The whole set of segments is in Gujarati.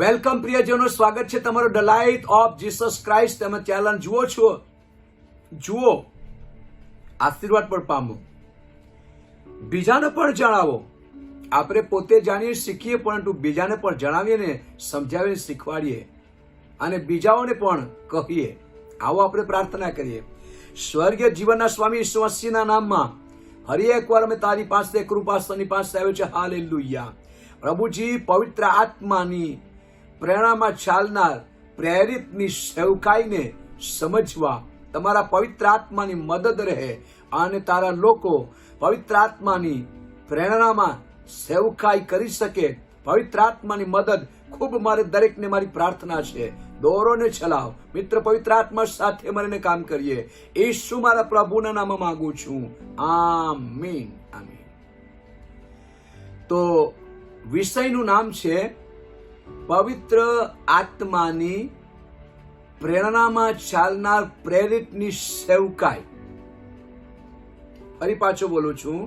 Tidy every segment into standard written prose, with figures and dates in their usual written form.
વેલકમ પ્રિયજનો, સ્વાગત છે તમારું the light of Jesus Christ. તમે ચેનલ જુઓ છો, જુઓ, આશીર્વાદ પણ પામો, બીજાને પણ જણાવો. આપણે પોતે જાણીએ શીખીએ, પરંતુ બીજાને પણ જણાવીને સમજાવીને શીખવાડીએ અને બીજાઓને પણ કહીએ. આવો આપણે પ્રાર્થના કરીએ. સ્વર્ગીય જીવનના સ્વામી ઈસુ મસીહના નામમાં ફરી એકવાર અમે તારી પાસે કૃપાસની પાસે આવ્યો છે. હાલેલુયા. પ્રભુજી, પવિત્ર આત્માની પ્રેરણામાં ચાલનાર પ્રેરિતની સેવકાઈને સમજવા તમારા પવિત્ર આત્માની મદદ રહે અને તારા લોકો પવિત્ર આત્માની પ્રેરણામાં સેવકાઈ કરી શકે. પવિત્ર આત્માની મદદ ખૂબ મારે દરેકને મારી પ્રાર્થના છે. દોરોને ચલાવ મિત્ર, પવિત્ર આત્મા સાથે મળીને કામ કરીએ. ઈસુ મારા પ્રભુના નામમાં માંગુ છું. આમીન, આમીન. તો વિષયનું નામ છે પવિત્ર આત્માની પ્રેરણામાં ચાલનાર પ્રેરિતની સેવકાઈ. ફરી પાછો બોલું છું,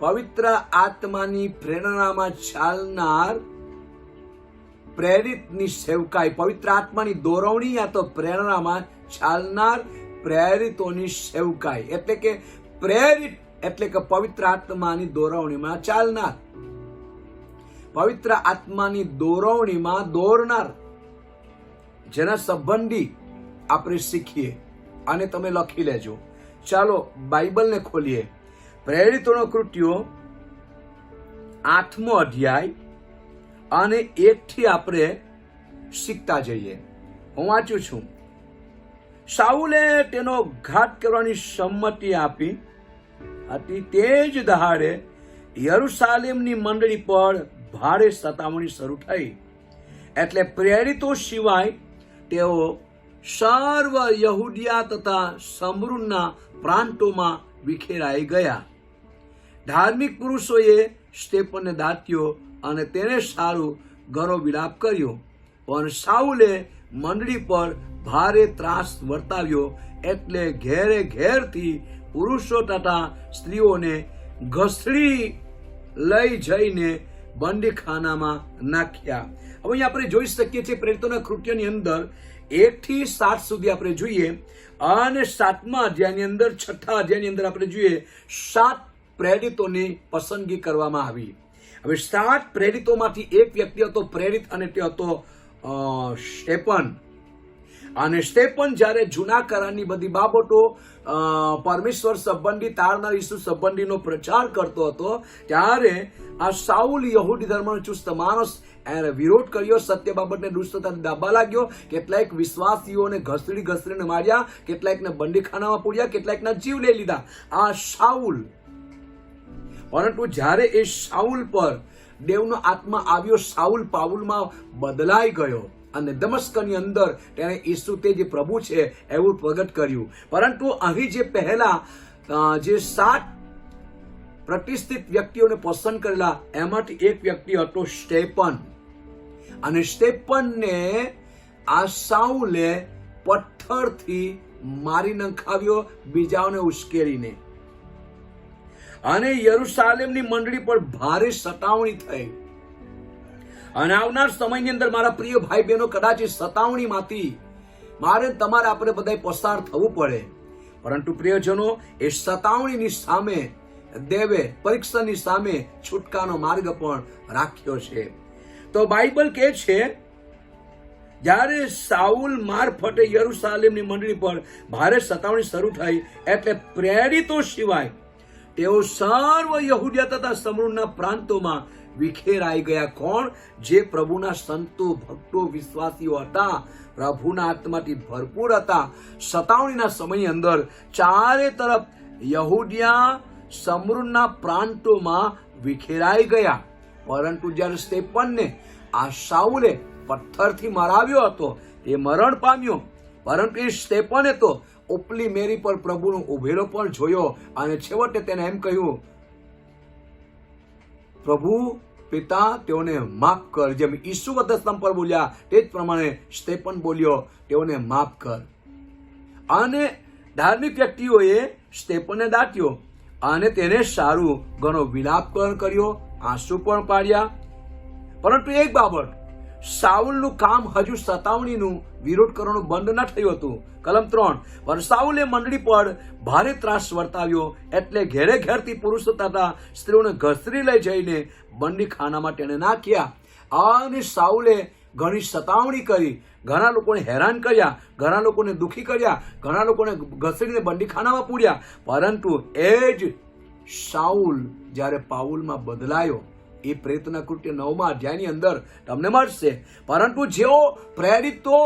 પવિત્ર આત્માની પ્રેરણામાં ચાલનાર પ્રેરિતની સેવકાઈ. પવિત્ર આત્માની દોરવણી યા તો પ્રેરણામાં ચાલનાર પ્રેરિતોની સેવકાઈ. એટલે કે પ્રેરિત એટલે કે પવિત્ર આત્માની દોરવણીમાં ચાલનાર, પવિત્ર આત્માની દોરવણીમાં દોરનાર, જેના સંબંધી આપણે શીખીએ. અને તમે લખી લેજો. ચાલો બાઇબલને ખોલીએ. પ્રેરિતોનો કૃત્યો 8મો અધ્યાય અને 1 થી આપણે શીખતા જઈએ. હું વાંચું છું. શાઉલે તેનો ઘાત કરવાની સંમતિ આપી હતી. તે જ દહાડે યરુશાલેમની મંડળી પર ભારે સતામણી શરૂ થઈ. એટલે પ્રેરિતો સિવાય તેઓ સર્વ યહૂદિયા તથા સમરૂનના પ્રાંતોમાં વિખેરાઈ ગયા. ધાર્મિક પુરુષોએ સ્ટેફનને દાટ્યો અને તેને સારું ઘણો વિલાપ કર્યો. પણ શાઉલે મંડળી પર ભારે ત્રાસ વર્તાવ્યો. એટલે ઘેરે ઘેરથી પુરુષો તથા સ્ત્રીઓને ઘસડી લઈ જઈને બંદીખાનામાં નાખ્યા. હવે અહીંયા આપણે જોઈ શકીએ છીએ પ્રેરિતોના કૃત્યની અંદર 1 થી 7 સુધી આપણે જોઈએ. અને 7મા અધ્યાયની અંદર, 6થા અધ્યાયની અંદર આપણે જોઈએ 7 પ્રેરિતોની પસંદગી કરવામાં આવી. હવે 7 પ્રેરિતોમાંથી એક વ્યક્તિ હતો પ્રેરિત અને તે હતો સ્ટેફન. અને સ્ટેફન જ્યારે જૂના કરારની બધી બાબતો પરમેશ્વર સંબંધી, તારનાર ઈસુ સંબંધીનો પ્રચાર કરતો હતો, ત્યારે આ શાઉલ યહૂદી ધર્મનો ચુસ્ત માણસ એને વિરોધ કર્યો. સત્ય બાબતને દુષ્ટતાથી દાબવા લાગ્યો. કેટલાક વિશ્વાસીઓને ઘસડીને માર્યા, કેટલાકને બંદીખાનામાં પૂર્યા, કેટલાકના જીવ લઈ લીધા. આ શાઉલ. પરંતુ જ્યારે એ શાઉલ પર દેવનો આત્મા આવ્યો, શાઉલ પાઉલમાં બદલાઈ ગયો અને દમસ્કની અંદર તેણે ઈસુ તે જે પ્રભુ છે એવું પ્રગટ કર્યું. પરંતુ અહીં જે પહેલા જે 7 પ્રતિષ્ઠિત વ્યક્તિઓને પસંદ કરેલા, એમાંથી એક વ્યક્તિ હતો સ્ટેફન. અને સ્ટેફનને આ શાઉલે પથ્થરથી મારી નખાવ્યો, બીજાઓને ઉશ્કેરીને. અને યરુશાલેમની મંડળી પર ભારે સતાવણી થઈ. અને આવનાર સમયની અંદર મારા પ્રિય ભાઈ બહેનો, કદાચ એ સતાવણીમાંથી મારે તમારે આપણે બધા પસાર થવું પડે. પરંતુ પ્રિયજનો, એ સતાવણીની સામે દેવે પરીક્ષાની સામે છૂટકાનો માર્ગ પણ રાખ્યો છે. તો બાઇબલ કહે છે, જ્યારે શાઉલ મારફતે યરુશાલેમની મંડળી પર ભારે સતાવણી શરૂ થઈ, એટલે પ્રેરિતો સિવાય તેઓ સર્વ યહૂદિયા તથા સમરૂનના પ્રાંતોમાં વિખેરાઈ ગયા. કોણ? જે પ્રભુના સંતો, ભક્તો, વિશ્વાસીઓ હતા, પ્રભુના આત્માથી ભરપૂર હતા. સતાવણીના સમયની અંદર ચારે તરફ યહૂદિયા સમરૂનના પ્રાંતોમાં વિખેરાઈ ગયા. પરંતુ જ્યારે સ્ટેફનને આ શાઉલે પથ્થરથી મરાવ્યો હતો, એ મરણ પામ્યો. પરંતુ એ સ્ટેફને તો ઉપલી મેરી પર પ્રભુનો ઉભેલો પણ જોયો અને છેવટે તેને એમ કહ્યું, પ્રભુ પિતા, તેઓને માફ કર. જેમ ઈસુ વધસ્તંભ પર બોલ્યા તે જ પ્રમાણે સ્ટેફન બોલ્યો, તેઓને માફ કર. અને ધાર્મિક વ્યક્તિઓએ સ્ટેફનને દાટ્યો અને તેને સારું ઘણો વિલાપ પણ કર્યો, આંસુ પણ પાડ્યા. પરંતુ એક બાબત, સાઉલનું કામ હજુ સતાવણીનું વિરોધ કરવાનું બંધ ન થયું હતું. કલમ 3, પણ સાઉલે મંડળી પર ભારે ત્રાસ વર્તાવ્યો, એટલે ઘેરે ઘેરથી પુરુષો તથા સ્ત્રીઓને ઘસરી લઈ જઈને બંદી ખાનામાં તેને નાખ્યા. અને સાઉલે ઘણી સતાવણી કરી, ઘણા લોકોને હેરાન કર્યા, ઘણા લોકોને દુઃખી કર્યા, ઘણા લોકોને ઘસડીને બંદીખાનામાં પૂર્યા. પરંતુ એ જ સાઉલ જ્યારે પાઉલમાં બદલાયો, એ પ્રેતના કૃત્ય 9મા અધ્યાયની અંદર તમને મળશે. પરંતુ જેઓ પ્રેરિતો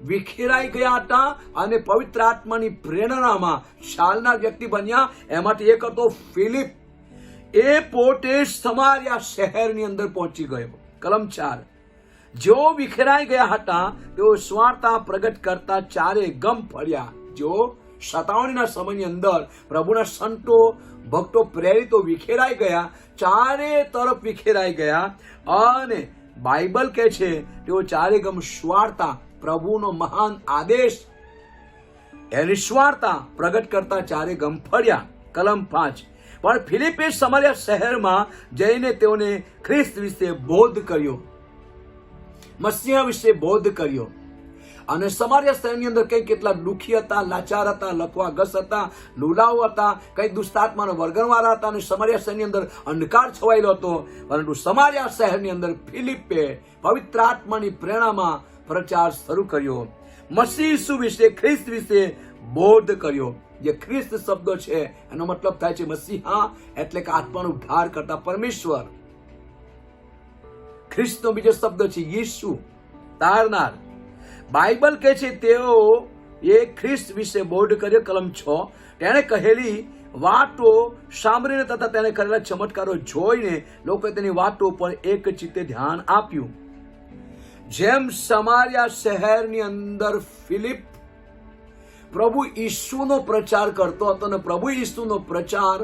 વિખેરાઈ ગયા હતા અને પવિત્ર આત્માની પ્રેરણામાં ચાલનાર વ્યક્તિ બન્યા, એમાંથી એક હતો ફિલિપ. એ પોતે સમારિયા શહેરની અંદર પહોંચી ગયો. કલમ 4, જેઓ વિખેરાઈ ગયા હતા તેઓ સ્વાર્થતા પ્રગટ કરતા ચારે ગમ ફર્યા. જેઓ સતાવણીના સમયની અંદર પ્રભુના સંતો, ભક્તો, પ્રેરિતો વિખેરાઈ ગયા, ચારે તરફ વિખેરાઈ ગયા. અને બાઇબલ કહે છે તેઓ ચારે ગમ સ્વાર્થતા, પ્રભુનો મહાન આદેશ, એની સ્વાર્થતા પ્રગટ કરતા ચારે ગમ ફર્યા. કલમ 5, પણ ફિલિપે સમારિયા શહેરમાં જઈને તેઓને ખ્રિસ્ત વિશે બોધ કર્યો, મસીહા વિશે બોધ કર્યો. અને સમારિયા શહેરની અંદર કઈ કેટલા દુઃખી હતા, લાચાર હતા, લકવાગસ હતા, લુલાવ હતા, કઈ દુષ્ટાત્માના વર્ગણવાળા હતા, અને સમારિયા શહેરની અંદર અંધકાર છવાયેલો હતો. પરંતુ સમારિયા શહેરની અંદર ફિલિપે પવિત્ર આત્માની પ્રેરણામાં પ્રચાર શરૂ કર્યો, મસીહ ઈસુ વિશે, ખ્રિસ્ત વિશે બોધ કર્યો. જે ખ્રિસ્ત શબ્દ છે એનો મતલબ થાય છે મસીહા, એટલે કે આત્માનો ઉદ્ધાર કરતા પરમેશ્વર. ખ્રિસ્તનો બીજો શબ્દ છે યીશુ, તારનાર. બાઇબલ કહે છે તેઓ એ ખ્રિસ્ત વિશે બોધ કર્યો. કલમ 6, તેણે કહેલી વાતો સાંભળીને તથા તેને કરેલા ચમત્કારો જોઈને લોકોએ તેની વાતો પર એક ચિત્તે ધ્યાન આપ્યું. જેમ સમારિયા શહેરની અંદર ફિલિપ પ્રભુ ઈસુનો પ્રચાર કરતો હતો, અને પ્રભુ ઈસુનો પ્રચાર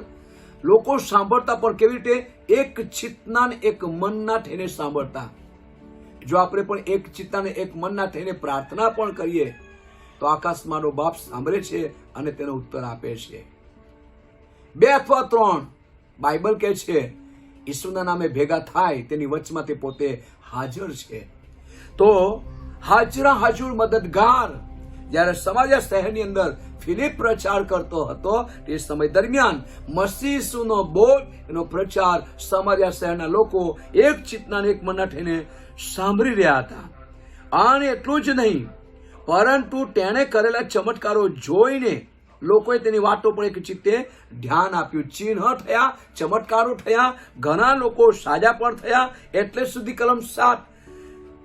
લોકો સાંભળતા પણ કેવી રીતે? એક ચિત્તના ને એક મનના થઈને સાંભળતા. જો આપણે પણ એક ચિત્તના ને એક મનના થઈને પ્રાર્થના પણ કરીએ તો આકાશમાંનો બાપ સાંભળે છે અને તેનો ઉત્તર આપે છે. 2 અથવા 3 બાઇબલ કહે છે ઈસુના નામે ભેગા થાય તેની વચમાં તે પોતે હાજર છે. તો હાજરા હાજર મદદગાર જ્યારે સમારિયા શહેરની અંદર ફિલિપ પ્રચાર કરતો હતો, તે સમય દરમિયાન મસીહ ઈસુનો બોધ, એનો પ્રચાર સમારિયા શહેરના લોકો એક ચિત્તના એક મનના થઈને સાંભળી રહ્યા હતા. અને એટલું જ નહીં, પરંતુ તેણે કરેલા ચમત્કારો જોઈને લોકોએ તેની વાતો પર એક ચિત્તે ધ્યાન આપ્યું. ચિહ્ન થયા, ચમત્કારો થયા, ઘણા લોકો સાજા પણ થયા. એટલે સુધી કલમ 7,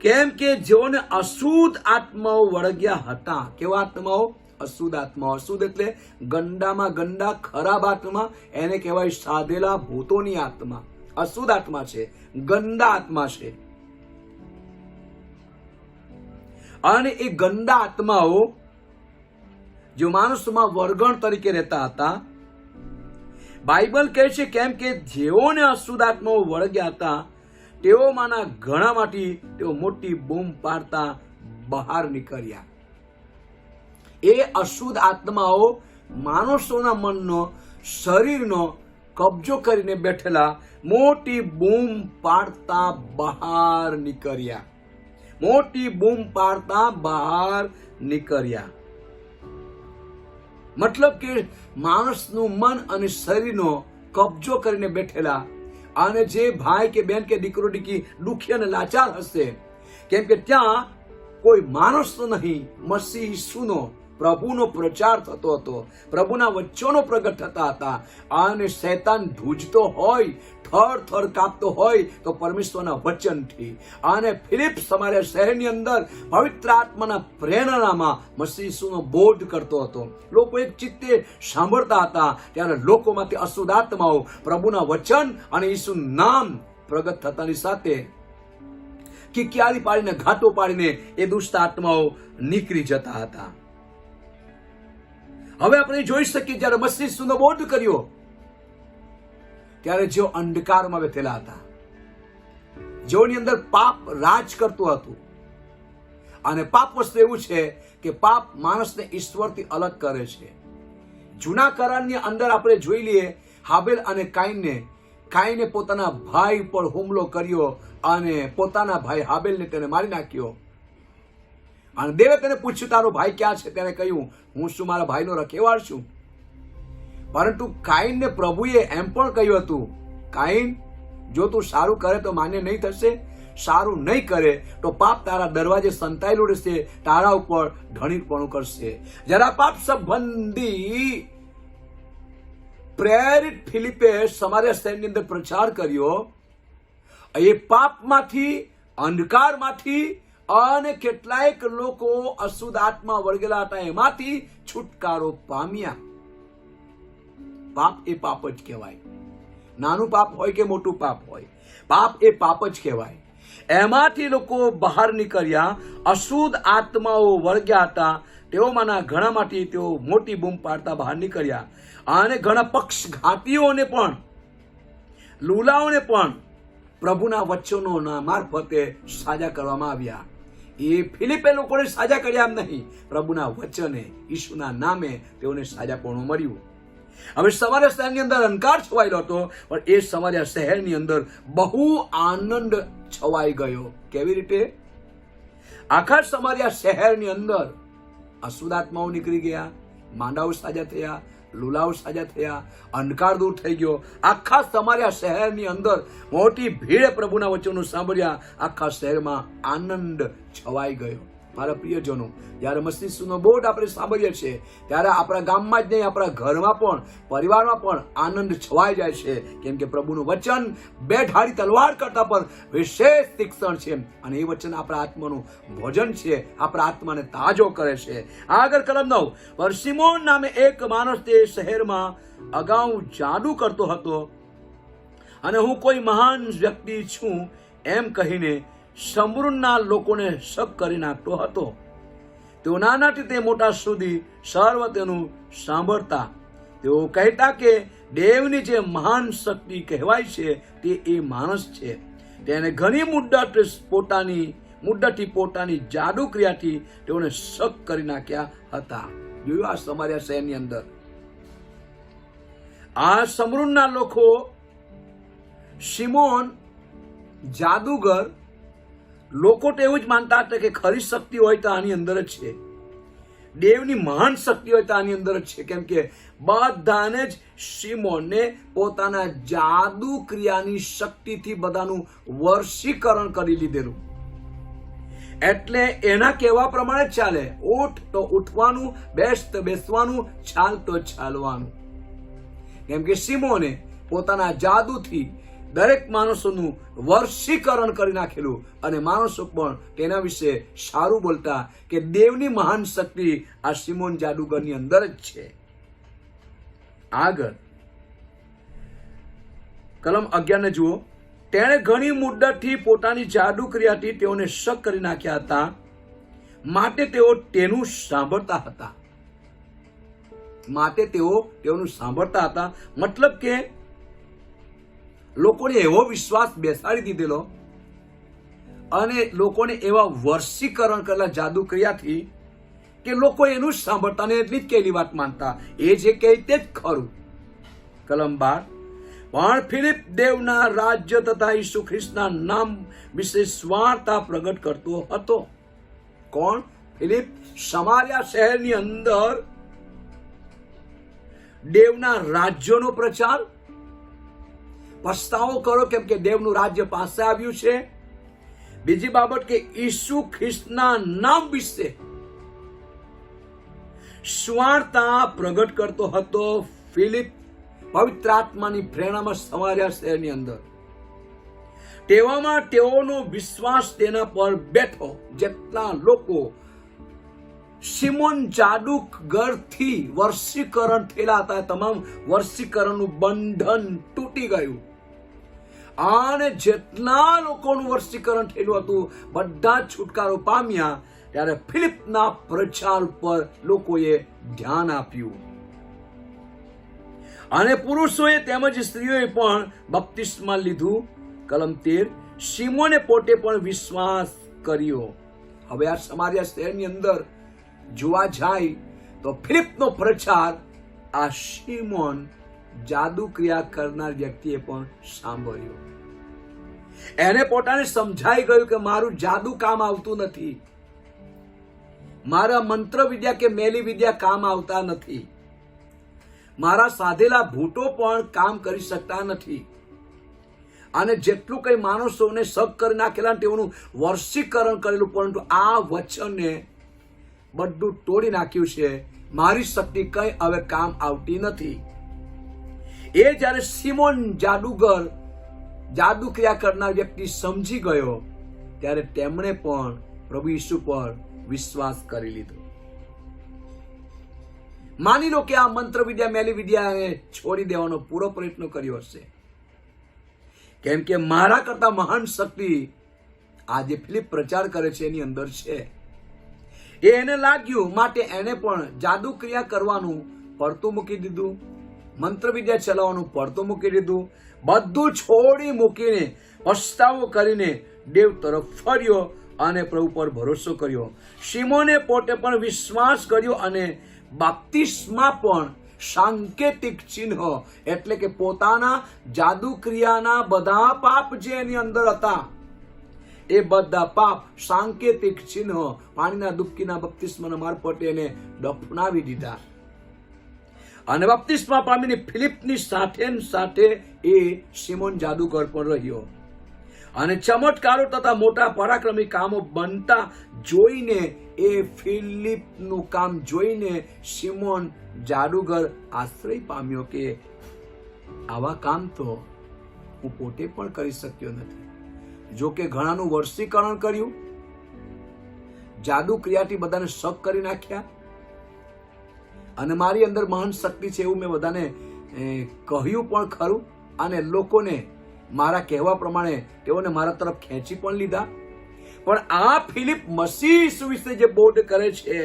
કેમ કે જેઓને અશુદ્ધ આત્માઓ વળગ્યા હતા. કેવા આત્માઓ? અશુદ્ધ આત્માઓ. અશુદ્ધ એટલે ગંડામાં ગંડા, ખરાબ આત્મા, એને કહેવાય સાધેલા ભૂતોની આત્મા. અશુદ્ધ આત્મા છે, ગંદા આત્મા છે. અને એ ગંદા આત્માઓ જો માણસોમાં વર્ગણ તરીકે રહેતા હતા. બાઇબલ કહે છે કેમ કે જેઓને અશુદ્ધ આત્માઓ વળગ્યા હતા તેઓમાંના ઘણામાંથી તેઓ મોટી બૂમ પાડતા બહાર નીકળ્યા. એ અશુદ્ધ આત્માઓ માણસોના મનનો, શરીરનો કબજો કરીને બેઠેલા મોટી બૂમ પાડતા બહાર નીકળ્યા. મોટી બૂમ પાડતા બહાર નીકળ્યા. મતલબ કે માણસનું મન અને શરીરનો કબજો કરીને બેઠેલા. અને જે ભાઈ કે બેન કે દીકરો દીકરી દુખી અને લાચાર હશે, કેમ કે ત્યાં કોઈ માણસ તો નહીં, મસીહ ઈસુનો, પ્રભુનો પ્રચાર થતો હતો, પ્રભુના વચનો પ્રગટ થતા હતા. અને શૈતાન ધ્રુજતો હોય, થર થર કાપતો હોય તો પરમેશ્વરના વચનથી. અને ફિલિપ સમારિયા શહેરની અંદર પવિત્ર આત્માના પ્રેરણામાં મસીહ ઈસુનો બોધ કરતો હતો. લોકો એક ચિત્તે સાંભળતા હતા. ત્યારે લોકોમાંથી અશુદ્ધ આત્માઓ પ્રભુના વચન અને ઈસુનું નામ પ્રગટ થતાની સાથે કિકિયારી પાડીને, ઘાટો પાડીને એ દુષ્ટ આત્માઓ નીકળી જતા હતા. હવે આપણે જોઈ શકીએ જ્યારે મસીહ ઈસુનો બોધ કર્યો ત્યારે જેઓ અંધકારમાં બેઠેલા હતા, જેઓની અંદર પાપ રાજ કરતું હતું. અને પાપ વસ્તુ એવું છે કે પાપ માણસને ઈશ્વરથી અલગ કરે છે. જૂના કરારની અંદર આપણે જોઈ લઈએ હાબેલ અને કાઈનને, કાઈને પોતાના ભાઈ પર હુમલો કર્યો અને પોતાના ભાઈ હાબેલને તેને મારી નાખ્યો. અને દેવે તેને પૂછ્યું, તારો ભાઈ ક્યાં છે? તેને કહ્યું, હું શું મારા ભાઈનો રખેવાળ છું? પરંતુ કાઈનને પ્રભુએ એમ પણ કહ્યું હતું, કાઈન, જો તું સારું કરે તો માન્ય નહીં થશે, સારું નહીં કરે તો પાપ તારા દરવાજે સંતાયેલું રહેશે, તારા ઉપર ધણીપણું કરશે. જરા પાપ સંબંધી પ્રેરિત ફિલિપે સમાર્યા શહેરની અંદર પ્રચાર કર્યો. એ પાપમાંથી, અંધકારમાંથી અને કેટલાક લોકો અશુદ્ધ આત્મા વળગેલા હતા એમાંથી છુટકારો પામ્યા. પાપ એ પાપ જ કહેવાય. નાનું પાપ હોય કે મોટું પાપ હોય, પાપ એ પાપ જ કહેવાય. એમાંથી લોકો બહાર નીકળ્યા. અશુદ્ધ આત્માઓ વળગ્યા હતા તેઓમાંના ઘણામાંથી તેઓ મોટી બૂમ પાડતા બહાર નીકળ્યા. અને ઘણા પક્ષઘાતીઓને પણ, લુલાઓને પણ પ્રભુના વચનોના મારફતે સાજા કરવામાં આવ્યા. એ ફિલિપે લોકોને સાજા કર્યા એમ નહીં, પ્રભુના વચને, ઈસુના નામે તેઓને સાજાપણું મળ્યું. હવે સમાર્યા શહેરની અંદર અંધકાર છવાયેલો હતો, પણ એ સમાર્યા શહેરની અંદર બહુ આનંદ છવાઈ ગયો. કેવી રીતે? આખા સમાર્યા શહેરની અંદર અશુદ્ધ આત્માઓ નીકળી ગયા, માંડાઓ સાજા થયા, લુલાઓ સાજા થયા, અંધકાર દૂર થઈ ગયો. આખા સમાર્યા શહેરની અંદર મોટી ભીડે પ્રભુના વચનો સાંભળ્યા. આખા શહેરમાં આનંદ છવાઈ ગયો. મારા પ્રિયજનો, જ્યારે મસીહનો બોર્ડ આપણે સાંભળીએ છીએ ત્યારે આપણા ગામમાં જ નહીં, આપણા ઘરમાં પણ, પરિવારમાં પણ આનંદ છવાઈ જાય છે. કેમ કે પ્રભુનું વચન બે ધારી તલવાર કરતા પણ વિશેષ તીક્ષ્ણ છે અને એ વચન આપણા આત્માનું ભોજન છે, આપણા આત્માને તાજો કરે છે. આગળ કલમ 9. પર સિમોન નામે એક માણસ તે શહેરમાં અગાઉ જાદુ કરતો હતો અને હું કોઈ મહાન વ્યક્તિ છું એમ કહીને સમૃદ્ધના લોકોને શક કરી નાખતો હતો. તેઓ નાનાથી તે મોટા સુધી સર્વ તેનું સાંભળતા. તેઓ કહેતા કે દેવની જે મહાન શક્તિ કહેવાય છે તે એ માણસ છે. તેને ઘણી મુદ્દતથી પોતાની જાદુ ક્રિયાથી તેઓને શક કરી નાખ્યા હતા. જોયું આ સમાર્યા શહેરની અંદર આ સમૃદ્ધના લોકો, સિમોન જાદુગર, લોકો તો એવું જ માનતા હતા કે ખરી શક્તિ હોય તો આની અંદર જ છે, દેવની મહાન શક્તિ હોય તો આની અંદર જ છે. કેમ કે બધાને જ સિમોનને પોતાના જાદુ ક્રિયાની શક્તિથી બધાનું વર્ષીકરણ કરી લીધેલું. એટલે એના કહેવા પ્રમાણે જ ચાલે. ઉઠ તો ઉઠવાનું, બેસ તો બેસવાનું, ચાલ તો ચાલવાનું. કેમ કે સિમોને પોતાના જાદુથી દરેક માણસોનું વર્ષીકરણ કરી નાખેલું અને માણસો પણ તેના વિશે સારું બોલતા કે દેવની મહાન શક્તિ આ સિમોન જાદુગરની અંદર જ છે. આગળ કલમ 11 જુઓ. તેણે ઘણી મુદ્દતથી પોતાની જાદુ ક્રિયાથી તેઓને શક કરી નાખ્યા હતા, માટે તેઓ તેનું સાંભળતા હતા. મતલબ કે લોકોને એવો વિશ્વાસ બેસાડી દીધેલો અને લોકોને એવા વર્ષીકરણ કરેલા જાદુ ક્રિયાથી કે લોકો એનું જ સાંભળતા ને એટલી જ કહેલી વાત માનતા. એ જે કહે તે જ ખરું. કલમ 12. પણ ફિલિપ દેવના રાજ્ય તથા ઈસુ ખ્રિસ્તના નામ વિશે સ્વાર્થતા પ્રગટ કરતો હતો. કોણ? ફિલિપ. સમાર્યા શહેરની અંદર દેવના રાજ્યનો પ્રચાર. પસ્તાવો કરો કેમ કે દેવનું રાજ્ય પાસે આવ્યું છે. બીજી બાબત કે ઈસુ ખ્રિસ્તના નામ વિશે સ્વાર્થતા પ્રગટ કરતો હતો. ફિલિપ પવિત્ર આત્માની પ્રેરણામાં સમાર્યા શહેરની અંદર. તેવામાં તેઓનો વિશ્વાસ તેના પર બેઠો. જેટલા લોકો સિમોન જાદુગરથી વર્ષીકરણ થયેલા હતા, તમામ વર્ષીકરણનું બંધન તૂટી ગયું અને જેટલા લોકોનું વર્ષીકરણ થયેલું હતું બધા છુટકારો પામ્યા. ત્યારે ફિલિપના પ્રચાર પર લોકોએ ધ્યાન આપ્યું અને પુરુષોએ તેમજ સ્ત્રીઓએ પણ બપ્તિસ્મા લીધું. કલમ 13. સિમોને પોતે પણ વિશ્વાસ કર્યો. હવે આ સમાર્યા શહેરની અંદર જોવા જાય તો ફિલિપનો પ્રચાર આ સિમોન જાદુ ક્રિયા કરનાર વ્યક્તિએ પણ સાંભળ્યો. એને પોતાને સમજાઈ ગયું કે મારું જાદુ કામ આવતું નથી, મારા મંત્ર વિદ્યા કે મેલી વિદ્યા કામ આવતા નથી, મારા સાધેલા ભૂતો પણ કામ કરી શકતા નથી. અને જેટલું કઈ માણસોને સબ કરી નાખેલા તેઓનું વર્ષીકરણ કરેલું, પરંતુ આ વચનને બધું તોડી નાખ્યું છે. મારી શક્તિ કઈ હવે કામ આવતી નથી. એ જ્યારે સિમોન જાદુગર, જાદુ ક્રિયા કરનાર વ્યક્તિ સમજી ગયો, ત્યારે તેમણે પણ પ્રભુ ઈસુ પર વિશ્વાસ કરી લીધો. માની લો કે આ મંત્ર વિદ્યા, મેલી વિદ્યાને છોડી દેવાનો પૂરો પ્રયત્ન કર્યો હશે, કેમ કે મારા કરતા મહાન શક્તિ આ જે ફિલિપ પ્રચાર કરે છે એની અંદર છે. એને લાગ્યું, માટે એને પણ જાદુ ક્રિયા કરવાનું પડતું મૂકી દીધું, મંત્ર વિદ્યા ચલાવવાનું પડતું મૂકી દીધું. બધું છોડી મૂકીને પસ્તાવો કરીને દેવ તરફ ફર્યો અને પ્રભુ પર ભરોસો કર્યો. સિમોને પોતે પણ વિશ્વાસ કર્યો અને બાપ્તિસ્મા પણ સાંકેતિક ચિહ્ન, એટલે કે પોતાના જાદુ ક્રિયાના બધા પાપ જે એની અંદર હતા એ બધા પાપ સાંકેતિક ચિહ્ન પાણીના ડૂબકીના બપ્તિસ્માના મારફતે એને દફનાવી દીધા. અને બપ્તિસ્મા પામીને ફિલિપની સાથે એ સિમોન જાદુગર પણ રહ્યો. અને ચમત્કારો તથા મોટા પરાક્રમી કામો બનતા જોઈને, એ ફિલિપનું કામ જોઈને સિમોન જાદુગર આશ્ચર્ય પામ્યો કે આવા કામ તો હું પોતે પણ કરી શક્યો નથી. જો કે ઘણાનું વર્ષીકરણ કર્યું, જાદુ ક્રિયાથી બધાને શક કરી નાખ્યા, અને મારી અંદર મહાન શક્તિ છે એવું મેં બધાને કહ્યું પણ ખરું, અને લોકોને મારા કહેવા પ્રમાણે તેઓને મારા તરફ ખેંચી પણ લીધા. પણ આ ફિલિપ મસીહ વિશે જે બોધ કરે છે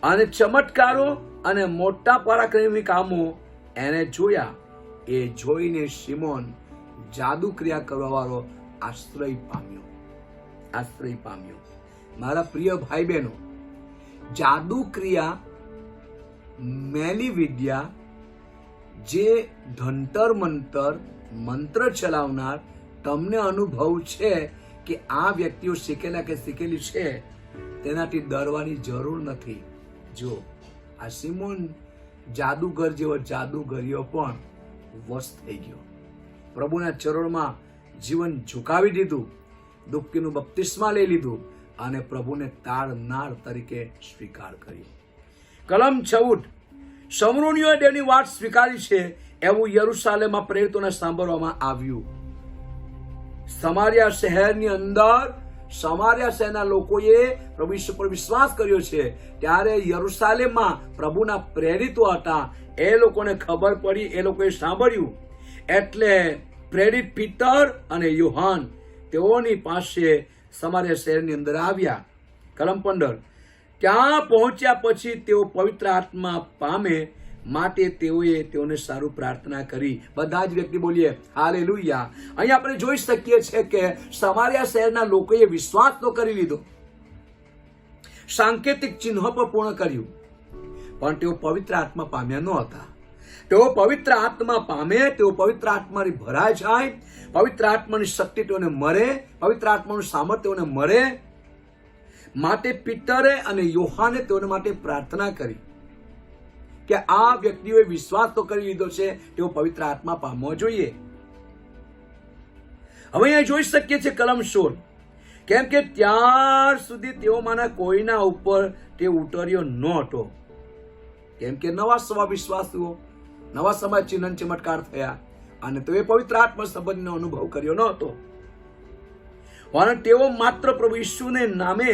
અને ચમત્કારો અને મોટા પરાક્રમી કામો એને જોયા, એ જોઈને સિમોન જાદુ ક્રિયા કરવા વાળો આશ્ચર્ય પામ્યો. મારા પ્રિય ભાઈ બહેનો, જાદુ ક્રિયા, મેલી વિદ્યા, જે ધંતર મંતર, મંત્ર ચલાવનાર તમને અનુભવ છે કે આ વ્યક્તિઓ શીખેલા કે શીખેલી છે, તેનાથી ડરવાની જરૂર નથી. જો આ સિમોન જાદુગર જેવો જાદુગરીઓ પણ વશ થઈ ગયો, પ્રભુના ચરણમાં જીવન ઝુકાવી દીધું, ડૂબકીનું બપ્તિસ્મા લઈ લીધું અને પ્રભુને તારનાર તરીકે સ્વીકાર કર્યો. કલમ 14, સમરૂનીઓએ તેની વાત સ્વીકારી છે એવું યરુશાલેમમાં પ્રેરિતોને સાંભળવામાં આવ્યું. સમારિયા શહેરની અંદર, સમારિયા શહેરના લોકોએ પ્રભુ ઈસુ પર વિશ્વાસ કર્યો છે. ત્યારે યરુશાલેમમાં પ્રભુના પ્રેરિતો હતા, એ લોકોને ખબર પડી, એ લોકોએ સાંભળ્યું, એટલે પ્રેરિત પીટર અને યોહાન તેઓની પાસે સમારિયા શહેરની અંદર આવ્યા. કલમ 15, ત્યાં પહોંચ્યા પછી તેઓ પવિત્ર આત્મા પામે માટે તેઓને સારું પ્રાર્થના કરી. બધા જ વ્યક્તિ બોલીએ હાલેલુયા. અહીં આપણે જોઈ શકીએ છીએ કે સમારિયા શહેરના લોકોએ વિશ્વાસ તો કરી લીધો, સાંકેતિક ચિહ્ન પણ પૂર્ણ કર્યું, પણ તેઓ પવિત્ર આત્મા પામ્યા ન હતા. તેઓ પવિત્ર આત્મા પામે, તેઓ પવિત્ર આત્માની ભરાઈ જાય, પવિત્ર આત્માની શક્તિ તેઓને મળે, પવિત્ર આત્માનું સામર્થ્ય તેઓને મળે માટે પીટરે અને યોહાને તેઓને માટે પ્રાર્થના કરી કે આ વ્યક્તિઓએ વિશ્વાસ તો કરી લીધો છે, તેઓ પવિત્ર આત્મા પામવો જોઈએ. હવે અહીંયા જોઈ શકીએ છીએ કલમ 16, કેમ કે ત્યાર સુધી તેઓમાંના કોઈના ઉપર તે ઉતર્યો ન હતો, કેમ કે નવા સવા વિશ્વાસીઓ, નવા સમય ચિહ્ન ચમત્કાર થયા અને તેઓએ પવિત્ર આત્મા સંબંધનો અનુભવ કર્યો ન હતો. પણ તેઓ માત્ર પ્રભુ ઈસુને નામે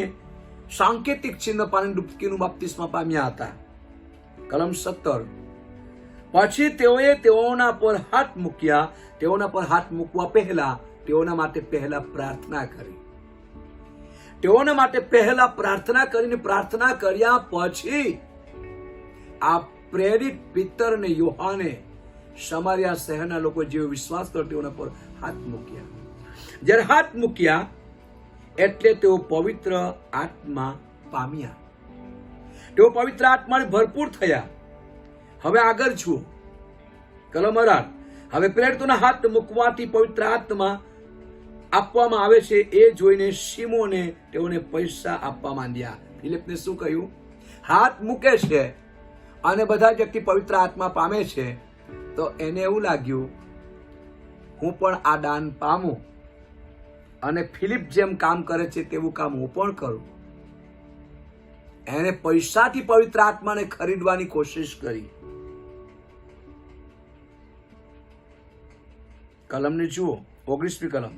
સાંકેતિક ચિહ્ન પાણી ડૂબકીનું બપ્તિસ્મા પામ્યા હતા. કલમ 17, પછી તેઓએ તેઓના પર હાથ મૂક્યા. તેઓના પર હાથ મૂકવા પહેલા તેઓના માટે પહેલા પ્રાર્થના કરી. તેઓના માટે પહેલા પ્રાર્થના કરીને, પ્રાર્થના કર્યા પછી આ પ્રેરિત પીતર અને યોહાને સમારિયા શહેરના લોકો જેવો વિશ્વાસ કર્યો તેઓના પર હાથ મૂક્યા. જ્યારે હાથ મૂક્યા એટલે તેઓ પવિત્ર આત્મા પામ્યા, તેઓ પવિત્ર આત્માને ભરપૂર થયા. હવે આગળ જુઓ, કલમ 18. હવે પ્રેરિતોના હાથ મૂકવાથી પવિત્ર આત્મા આપવામાં આવે છે એ જોઈને શિમોને તેઓને પૈસા આપવા માંડ્યા. ફિલિપને શું કહ્યું? હાથ મૂકે છે અને બધા વ્યક્તિ પવિત્ર આત્મા પામે છે, તો એને એવું લાગ્યું હું પણ આ દાન પામું અને ફિલિપ જેમ કામ કરે છે તેવું કામ હું પણ કરું. એને પૈસાથી પવિત્ર આત્માને ખરીદવાની કોશિશ કરી. કલમને જુઓ, 19મી કલમ.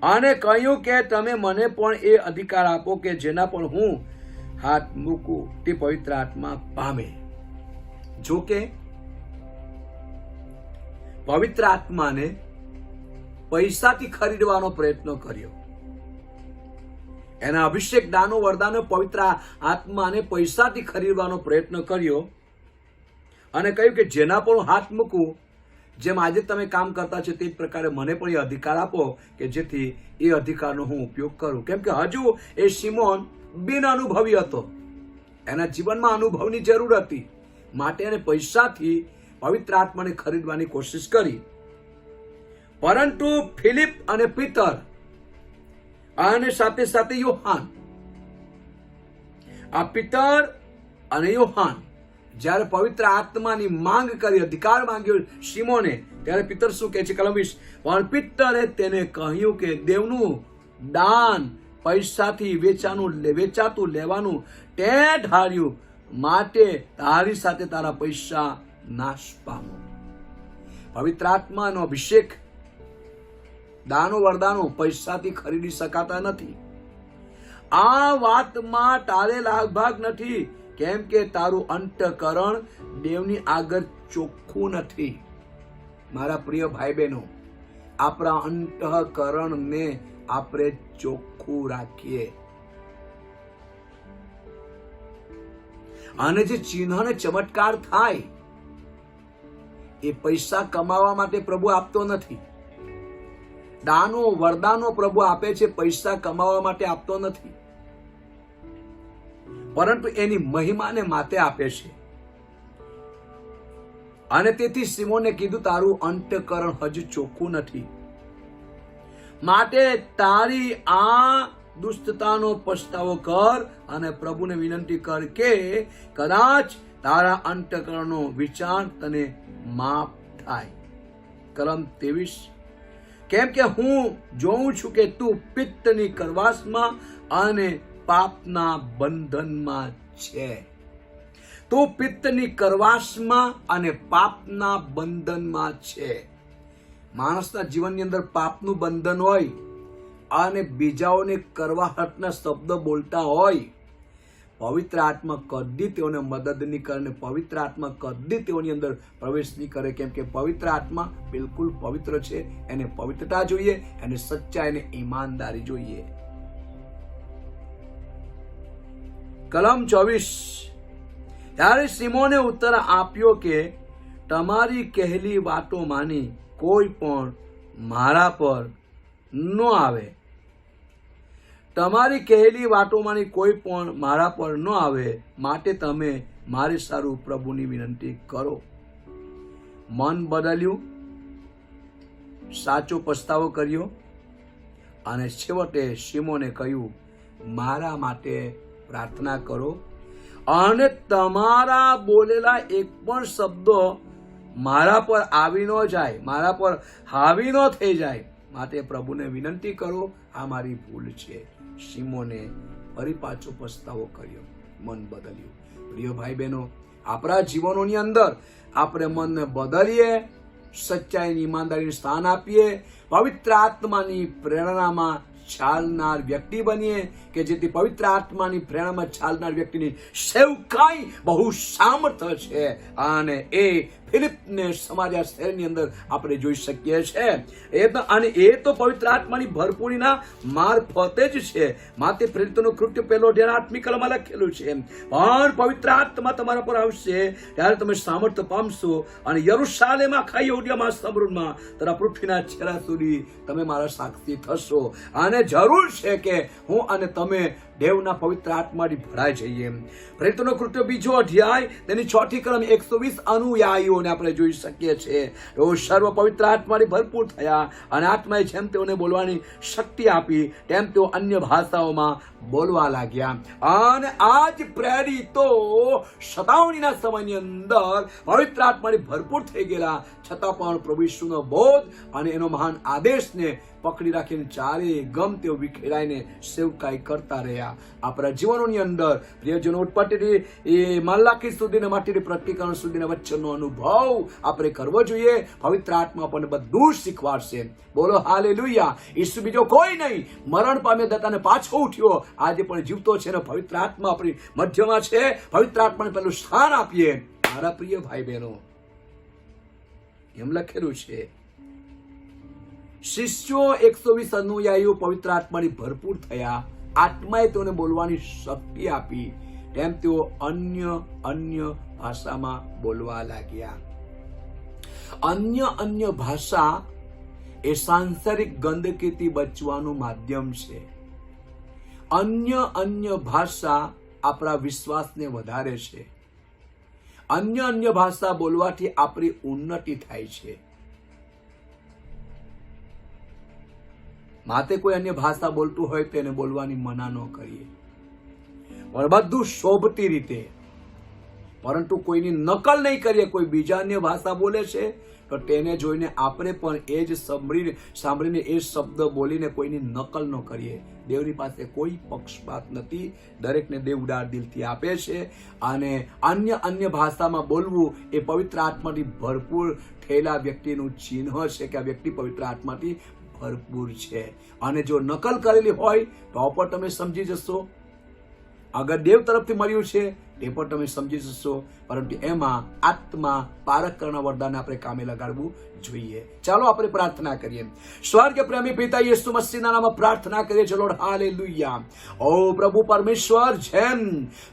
અને કહ્યું કે તમે મને પણ એ અધિકાર આપો કે જેના પર હું હાથ મૂકું તે પવિત્ર આત્મા પામે. જો કે પવિત્ર આત્માને પૈસાથી ખરીદવાનો પ્રયત્ન કર્યો. એના અભિષેક, દાનો, વરદાનો પવિત્ર આત્માને પૈસાથી ખરીદવાનો પ્રયત્ન કર્યો અને કહ્યું કે જેના પર હું હાથ મૂકું, જેમ આજે તમે કામ કરતા છો તે જ પ્રકારે મને પણ એ અધિકાર આપો કે જેથી એ અધિકારનો હું ઉપયોગ કરું. કેમ કે હજુ એ શિમોન બિન અનુભવી હતો. એના જીવનમાં અનુભવની જરૂર હતી, માટે એને પૈસાથી પવિત્ર આત્માને ખરીદવાની કોશિશ કરી. પરંતુ ફિલિપ અને પીટર અને સાથે સાથે યોહાન, આ પીટર અને યોહાન જ્યારે પવિત્ર આત્માની માંગ કરી, અધિકાર માંગ્યો શિમોને, ત્યારે પીટર શું કહે છે? કલમ 20. પણ પીટરે તેને કહ્યું કે દેવનું દાન પૈસાથી વેચાતું લેવાનું તે ધાર્યું, માટે તારી સાથે તારા પૈસા નાશ પામો. પવિત્ર આત્માનો અભિષેક, દાનો, વરદાનો પૈસાથી ખરીદી શકાતા નથી. આ વાતમાં તારે લાગભાગ નથી, કેમ કે તારું અંતઃકરણ દેવની આગળ ચોખ્ખું નથી. મારા પ્રિય ભાઈ બહેનો, આપણા અંતઃકરણને આપણે ચોખ્ખું રાખીએ. અને જે ચિહ્ન અને ચમત્કાર થાય એ પૈસા કમાવા માટે પ્રભુ આપતો નથી. દાનો, વરદાનો પ્રભુ આપે છે, પૈસા કમાવા માટે આપતો નથી, પરંતુ એની મહિમાને માટે આપે છે. અને તેથી સિમોને કીધું તારું અંતઃકરણ હજુ ચોખ્ખું નથી, માટે તારી આ દુષ્ટતાનો પસ્તાવો કર અને પ્રભુને વિનંતી કર કે કદાચ તારા અંતઃકરણનો વિચાર તને માફ થાય. કલમ 23. કેમ કે હું જોઉં છું કે તું પિત્તની કરવાસમાં અને પાપના બંધનમાં છે. તું પિત્તની કરવાસમાં અને પાપના બંધનમાં છે. માણસના જીવનની અંદર પાપનું બંધન હોય અને બીજાઓને કરવાહટના શબ્દ બોલતા હોય, પવિત્ર આત્મા કદી તેઓને મદદ નહીં કરે અને પવિત્ર આત્મા કદી તેઓની અંદર પ્રવેશ નહીં કરે. કેમ કે પવિત્ર આત્મા બિલકુલ પવિત્ર છે. એને પવિત્રતા જોઈએ, એને સચ્ચાઈ અને ઈમાનદારી જોઈએ. કલમ 24. ત્યારે સિમોને ઉત્તર આપ્યો કે તમારી કહેલી વાતો માની કોઈ પણ મારા પર ન આવે. તમારી કહેલી વાતોમાંની કોઈ પણ મારા પર ન આવે, માટે તમે મારે સારું પ્રભુની વિનંતી કરો. મન બદલ્યું, સાચો પસ્તાવો કર્યો અને છેવટે શિમોને કહ્યું મારા માટે પ્રાર્થના કરો અને તમારા બોલેલા એક પણ શબ્દો મારા પર આવી ન જાય, મારા પર હાવી ન થઈ જાય, માટે પ્રભુને વિનંતી કરો, આ મારી ભૂલ છે. શિમોને ફરી પાછો પસ્તાવો કર્યો, મન બદલ્યું. પ્રિય ભાઈ બહેનો, આપણા જીવનોની અંદર આપણે મનને બદલીએ, સચ્ચાઈની ઈમાનદારીને સ્થાન આપીએ, પવિત્ર આત્માની પ્રેરણામાં ચાલનાર વ્યક્તિ બનીએ કે જેથી પવિત્ર આત્માની પ્રેરણામાં ચાલનાર વ્યક્તિની સેવકાઈ બહુ સામર્થ્ય છે. અને એ ફિલિપને સમાર્યા શહેરની અંદર આપણે જોઈ શકીએ છીએ. અને એ તો પવિત્ર આત્માની ભરપૂરીના મારફતે જ છે. માટે પ્રેરિતોનું કૃત્ય પહેલો અધ્યાય 8મી કલમમાં લખેલું છે, પણ પવિત્ર આત્મા તમારા પર આવશે ત્યારે તમે સામર્થ્ય પામશો અને યરુશાલેમ, આખા યહૂદીયામાં, સમૃદ્ધમાં તથા પૃથ્વીના છેડા સુધી તમે મારા સાક્ષી થશો. અને જરૂર છે કે હું અને તમે દેવના પવિત્ર આત્માથી ભરાઈ જઈએ. પ્રેરિતોનો કૃત્ય 2 અધ્યાય તેની 6 કલમ 120 અનુયાયીઓને આપણે જોઈ શકીએ છીએ. તેઓ સર્વ પવિત્ર આત્માથી ભરપૂર થયા અને આત્માએ જેમ તેઓને બોલવાની શક્તિ આપી તેમ તેઓ અન્ય ભાષાઓમાં બોલવા લાગ્યા. અને આજ પ્રેરિતો શતાવણીના સમયની અંદર પવિત્ર આત્માથી ભરપૂર થઈ ગયેલા છતાં પણ પ્રભુ ઈસુનો બોધ અને એનો મહાન આદેશને પકડી રાખીને ચારે ગમ તેઓ વિખેરાઈને સેવકાઈ કરતા રહ્યા. આપણા જીવનોની અંદર પ્રિયજનો ઉત્પત્તિથી એ મલાકી સુધીને માટીથી પ્રતિકરણ સુધીના વચનનો અનુભવ આપણે કરવો જોઈએ. પવિત્ર આત્મા આપણને બધું શીખવાડશે. બોલો હાલેલુયા. ઈસુ બીજો કોઈ નહીં, મરણ પામ્યો દતાને પાછો ઉઠ્યો, આજે પણ જીવતો છે ને પવિત્ર આત્મા આપણી મધ્યમાં છે. પવિત્ર આત્માને પહેલું સ્થાન આપીએ. મારા પ્રિય ભાઈ બહેનો, એમ લખેલું છે શિષ્યો 120 અનુયાયીઓ પવિત્ર આત્માથી ભરપૂર થયા, આત્માએ તેઓને બોલવાની શક્તિ આપી, તેમ તેઓ અન્ય ભાષામાં બોલવા લાગ્યા. અન્ય ભાષા એ સાંસારિક ગંદકીથી બચવાનું માધ્યમ છે. અન્ય ભાષા આપણા વિશ્વાસને વધારે છે. અન્ય ભાષા બોલવાથી આપણી ઉન્નતિ થાય છે. માટે કોઈ અન્ય ભાષા બોલતું હોય તેને બોલવાની મના ન કરીએ, પણ બધું શોભતી રીતે, પરંતુ કોઈની નકલ નહીં કરીએ. કોઈ બીજા અન્ય ભાષા બોલે છે તો તેને જોઈને આપણે પણ એ જ સાંભળીને એ શબ્દ બોલીને કોઈની નકલ ન કરીએ. દેવની પાસે કોઈ પક્ષપાત નથી, દરેકને દેવ ઉદાર દિલથી આપે છે. અને અન્ય ભાષામાં બોલવું એ પવિત્ર આત્માથી ભરપૂર થયેલા વ્યક્તિનું ચિહ્ન છે કે આ વ્યક્તિ પવિત્ર આત્માથી ભરપૂર છે. અને જો નકલ કરેલી હોય તો પણ તમે સમજી જશો. અગર દેવ તરફથી મળ્યું છે તે પણ તમે સમજી જશો, પરંતુ એમાં આત્મા પારખ કરવાના વરદાન આપણે કામે લગાડવું જોઈએ. ચાલો આપણે પ્રાર્થના કરીએ. સ્વર્ગ પ્રેમી પિતા યેસુ મસીહના નામમાં પ્રાર્થના કરીએ છીએ લોર્ડ. હાલેલુયા. ઓ પ્રભુ પરમેશ્વર, જેમ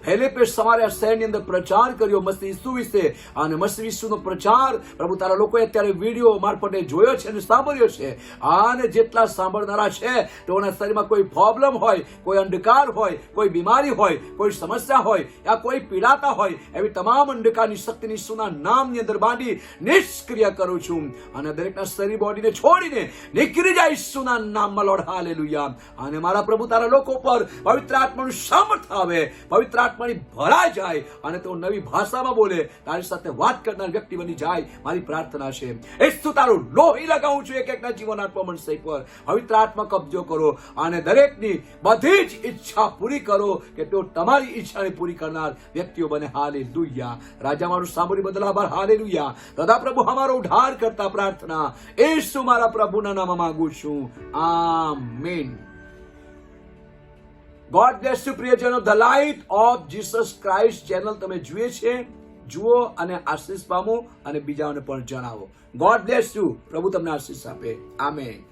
ફિલિપ્પે સમારિયા શહેરની અંદર પ્રચાર કર્યો મસીહ ઈસુ વિશે, અને મસીહ ઈસુનો પ્રચાર પ્રભુ તારા લોકોએ અત્યારે વિડીયો મારફતે જોયો છે અને સાંભળ્યો છે. અને જેટલા સાંભળનારા છે તેઓના શરીરમાં કોઈ પ્રોબ્લેમ હોય, કોઈ અંધકાર હોય, કોઈ બીમારી હોય, કોઈ સમસ્યા હોય, યા કોઈ પીડાતા હોય, એવી તમામ અંધકારની શક્તિની ઈસુના નામની અંદર બાંધી નિષ્ક્રિય કરું છું. અને દરેકના શરીર બોડીને છોડીને નીકળી જાય ઈસુના નામમાં લોર્ડ. હાલેલુયા. અને મારા પ્રભુ તારા લોકો પર પવિત્ર આત્માનું સામર્થ્ય આવે, પવિત્ર આત્માની ભરાઈ જાય અને તેઓ નવી ભાષામાં બોલે, તારી સાથે વાત કરનાર વ્યક્તિ બની જાય. મારી પ્રાર્થના છે ઈસુ તારું લોહી લગાવું છું એક એકના જીવન આત્મા મનસય પર. પવિત્ર આત્મા કબજો કરો અને દરેકની બધી જ ઈચ્છા પૂરી કરો કે તેઓ તમારી ઈચ્છાને પૂરી કરનાર વ્યક્તિઓ બને. હાલેલુયા. રાજા મારું સાંભળી બદલ આભાર. હાલેલુયા. દાદા પ્રભુ અમારો ઉદ્ધાર કરતા પ્રાર્થના ઈસુ મારા પ્રભુના નામમાં માંગુ છું. આમેન. ગોડ બ્લેસ યુ પ્રિયજનો. The light of Jesus Christ channel તમે જુઓ અને આશીષ પામો અને બીજાઓને પણ જણાવો. God bless you. પ્રભુ તમને આશીષ આપે. આમેન.